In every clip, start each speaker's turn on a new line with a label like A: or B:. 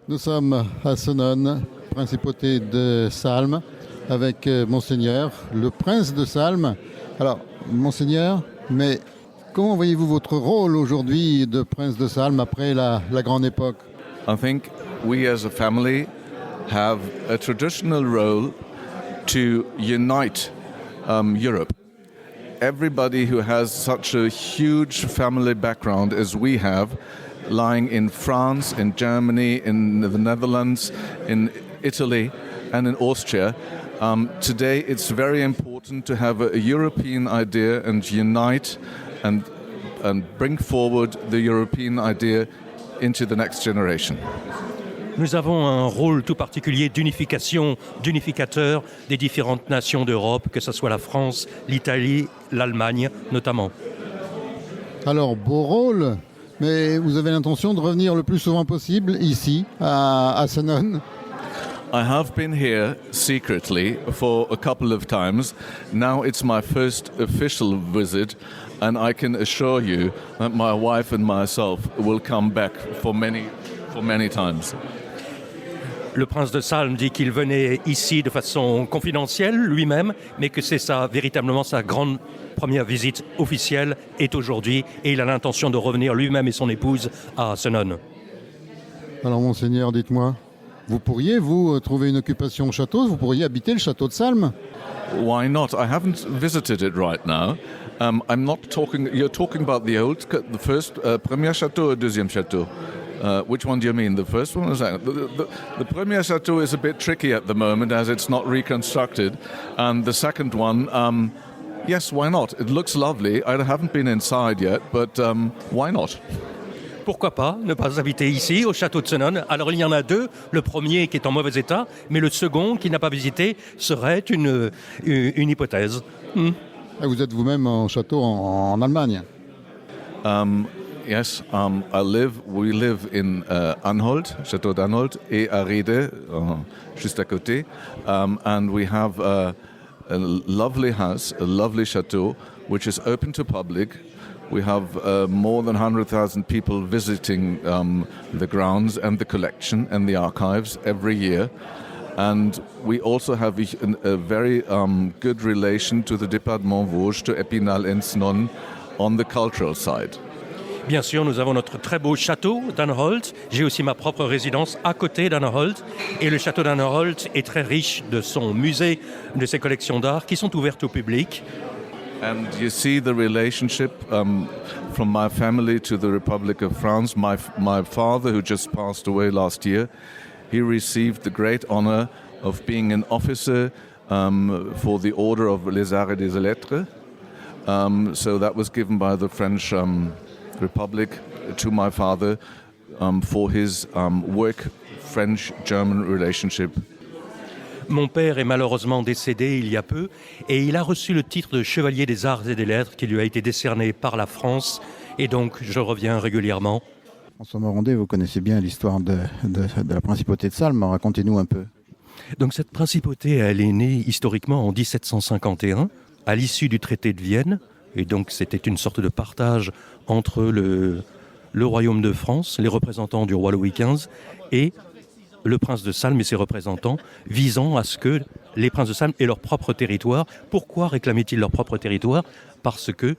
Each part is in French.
A: Nous sommes à Senones, principauté de Salm, avec Monseigneur, le prince de Salm. Alors, Monseigneur, mais comment voyez-vous votre rôle aujourd'hui de prince de Salm après la grande époque?
B: I think we as a family have a traditional role to unite Europe. Everybody who has such a huge family background as we have, lying in France, in Germany, in the Netherlands, in Italy, and in Austria. Today it's very important to have a European idea and unite and bring forward the European idea into the next generation.
C: Nous avons un rôle tout particulier d'unificateur des différentes nations d'Europe, que ce soit la France, l'Italie, l'Allemagne notamment.
A: Alors, beau rôle, mais vous avez l'intention de revenir le plus souvent possible ici, à Senones?
B: I have been here secretly for a couple of times. Now it's my first official visit, and I can assure you that my wife and myself will come back for many times.
C: Le prince de Salm dit qu'il venait ici de façon confidentielle lui-même, mais que c'est véritablement sa grande première visite officielle est aujourd'hui, et il a l'intention de revenir lui-même et son épouse à Senones.
A: Alors, Monseigneur, dites-moi, vous pourriez, vous, trouver une occupation au château? Vous pourriez habiter le château de Salm?
B: Why not? I haven't visited it right now. I'm not talking. You're talking about the first premier château or deuxième château? Which one do you mean? The first one or the second? The premier château is a bit tricky at the moment as it's not reconstructed, and the second one, yes, why not? It looks lovely. I haven't been inside yet, but why not?
C: Pourquoi pas ne pas habiter ici, au château de Senones? Alors il y en a deux, le premier qui est en mauvais état, mais le second qui n'a pas visité serait une hypothèse.
A: Et vous êtes vous-même en château en Allemagne?
B: Yes, we live in Anhalt, Château d'Anhalt, et à Riede, juste à côté. And we have a lovely house, a lovely château, which is open to public. We have more than 100,000 people visiting the grounds and the collection and the archives every year. And we also have a very good relation to the Département Vosges, to Épinal and Senones on the cultural side.
C: Bien sûr, nous avons notre très beau château d'Anhalt. J'ai aussi ma propre résidence à côté d'Anhalt. Et le château d'Anhalt est très riche de son musée, de ses collections d'art qui sont ouvertes au public.
B: And you see the relationship from my family to the Republic of France. My father, who just passed away last year, he received the great honor of being an officer for the Order of les Arts et des Lettres. So that was given by the French Republic to my father for his work, French-German relationship.
C: Mon père est malheureusement décédé il y a peu et il a reçu le titre de chevalier des arts et des lettres qui lui a été décerné par la France et donc je reviens régulièrement.
A: François Morandé, vous connaissez bien l'histoire de la principauté de Salm, racontez-nous un peu.
C: Donc cette principauté, elle est née historiquement en 1751 à l'issue du traité de Vienne et donc c'était une sorte de partage entre le royaume de France, les représentants du roi Louis XV et le prince de Salm et ses représentants, visant à ce que les princes de Salm aient leur propre territoire. Pourquoi réclamaient-ils leur propre territoire? Parce que,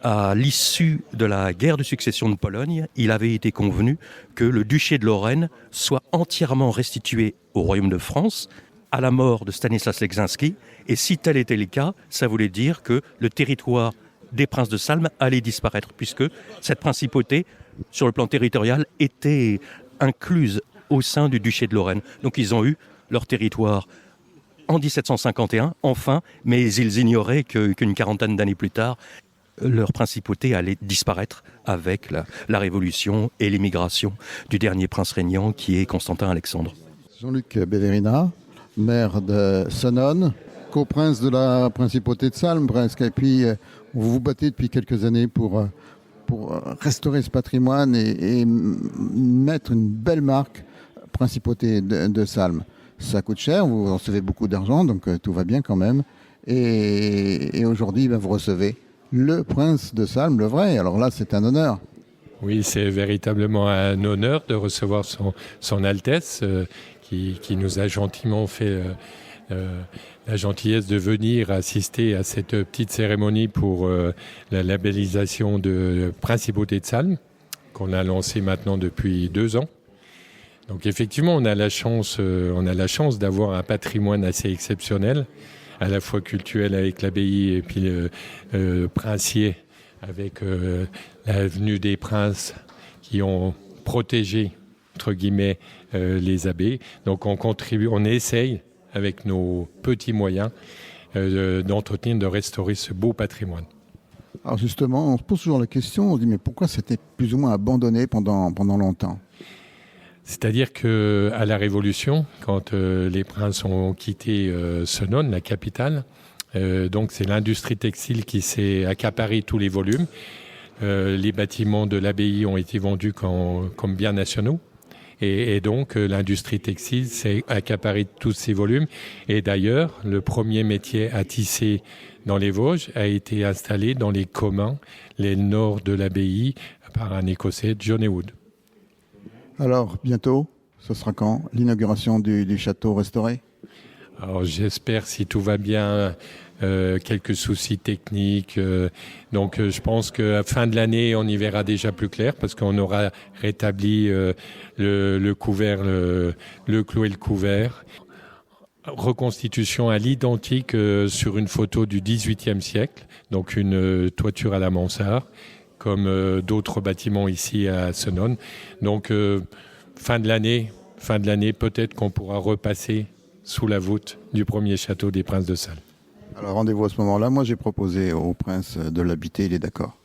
C: à l'issue de la guerre de succession de Pologne, il avait été convenu que le duché de Lorraine soit entièrement restitué au royaume de France à la mort de Stanislas Leczinski. Et si tel était le cas, ça voulait dire que le territoire des princes de Salm allait disparaître, puisque cette principauté, sur le plan territorial, était incluse au sein du duché de Lorraine. Donc ils ont eu leur territoire en 1751, enfin, mais ils ignoraient qu'une quarantaine d'années plus tard, leur principauté allait disparaître avec la Révolution et l'émigration du dernier prince régnant qui est Constantin Alexandre.
A: Jean-Luc Bellerina, maire de Senones, coprince de la principauté de Salm presque, et puis vous vous battez depuis quelques années pour restaurer ce patrimoine et mettre une belle marque principauté de Salm. Ça coûte cher, vous recevez beaucoup d'argent, donc tout va bien quand même. Et aujourd'hui, vous recevez le prince de Salm, le vrai. Alors là, c'est un honneur.
D: Oui, c'est véritablement un honneur de recevoir son Altesse qui nous a gentiment fait la gentillesse de venir assister à cette petite cérémonie pour la labellisation de Principauté de Salm, qu'on a lancée maintenant depuis 2 ans. Donc effectivement, on a la chance d'avoir un patrimoine assez exceptionnel, à la fois culturel avec l'abbaye et puis le princier avec l'avenue des Princes qui ont protégé, entre guillemets, les abbés. Donc on essaye, avec nos petits moyens, d'entretenir, de restaurer ce beau patrimoine.
A: Alors justement, on se pose toujours la question, on se dit mais pourquoi c'était plus ou moins abandonné pendant longtemps?
D: C'est-à-dire qu'à la Révolution, quand les princes ont quitté Senones, la capitale, donc c'est l'industrie textile qui s'est accaparé tous les volumes. Les bâtiments de l'abbaye ont été vendus comme biens nationaux. Et donc, l'industrie textile s'est accaparée tous ces volumes. Et d'ailleurs, le premier métier à tisser dans les Vosges a été installé dans les communs, les nord de l'abbaye, par un Écossais, John Heywood.
A: Alors, bientôt, ce sera quand l'inauguration du château restauré?
D: Alors, j'espère, si tout va bien, quelques soucis techniques. Donc, je pense qu'à fin de l'année, on y verra déjà plus clair parce qu'on aura rétabli le couvert, le clos et le couvert. Reconstitution à l'identique sur une photo du XVIIIe siècle, donc une toiture à la mansarde, comme d'autres bâtiments ici à Senones. Donc, fin de l'année, peut-être qu'on pourra repasser sous la voûte du premier château des Princes de Salm.
A: Alors rendez-vous à ce moment-là. Moi, j'ai proposé au prince de l'habiter, il est d'accord.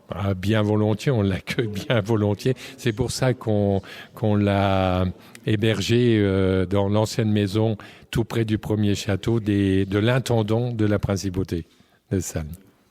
D: Ah, bien volontiers, on l'accueille bien volontiers. C'est pour ça qu'on l'a hébergé dans l'ancienne maison, tout près du premier château de l'intendant de la Principauté de Salm.